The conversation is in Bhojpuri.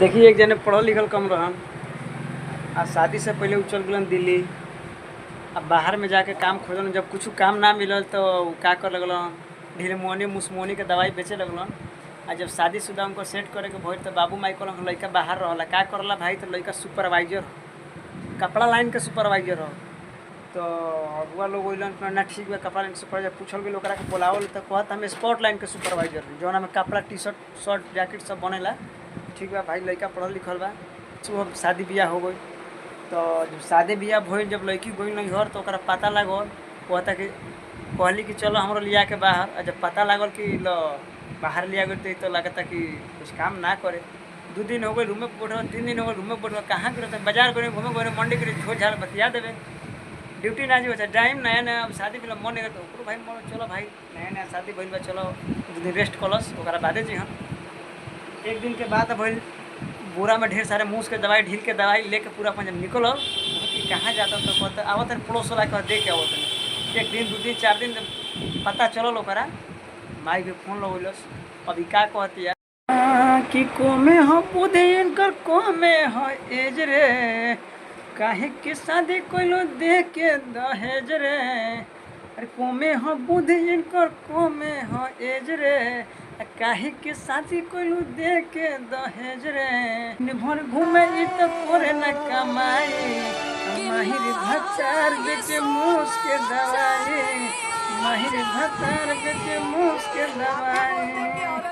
देखिए एक जने पढ़ल लिखल कम रहन आ शादी से पहले उ चल गेलन दिल्ली। अब बाहर में जाके काम खोजलन, जब कुछ काम ना मिलल तो उ का कर लगलन, ढिलमोनी मुसमोनी के दवाई बेचे लगलन। आ जब शादीशुदा उनको सेट करे के भइल तो बाबू माई कहलन लइका बाहर रहला का करला भाई, तो लइका सुपरवाइजर कपड़ा लाइन के सुपरवाइजर हो। तो अगुआ लोग अइलन ना ठीक बा कपड़ा लाइन के सुपरवाइजर, पूछल गेल ओकरा के बुलावल तो कहत हम स्पोर्ट लाइन के सुपरवाइजर जौना में कपड़ा टी शर्ट शर्ट जैकेट सब बनेला। ठीक बा भाई, लइका पढ़ल लिखल बा। सुबह शादी बियाह हो गई। तो जब शादी बियाह भइल, जब लड़की गई नैहर तो ओकरा पता लागल, कहता कि कहली कि चलो हमरो लिया के बाहर। और जब पता लागल कि लो बाहर लिया गई तो लगता कि कुछ काम ना करे। 2 दिन हो गए रूम में बैठल, 3 दिन हो गए रूम में बैठल, कहाँ गए बाजार गए घूमे गए मंडी गए झोल झाल बतिया देवे, ड्यूटी ना जी टाइम नया नया अब शादी मिला मन नहीं तो ओकरो भाई मन चलो भाई नया नया शादी भइल बा, चलो 2 दिन रेस्ट कलस ओकरा बादे जी हम। एक दिन के बाद भइल बोरा में ढेर सारे मूस के दवाई ढील के दवाई लेके पूरा अपन जब निकल कि कहाँ जाता तो कहता आवत पड़ोस वाला कह दे के आवत। एक दिन 2 दिन 4 दिन पता चलल ओकरा, माई भी फोन लगैलस। अभी का कहती है कि कोमे हो बुद्धि इनकर कोमे हो एज रे, काहे के शादी कोइलो दे के दहेज रे। अरे कोमे हो बुद्धि इनकर कोमे हो एज रे, काहे के शादी कोइलो दे के दहेज रे। भर घूमे ई तो करे न कमाई, माहिर भचार बेचे मूस के दवाई, माहिर भचार बेचे मूस के दवाई।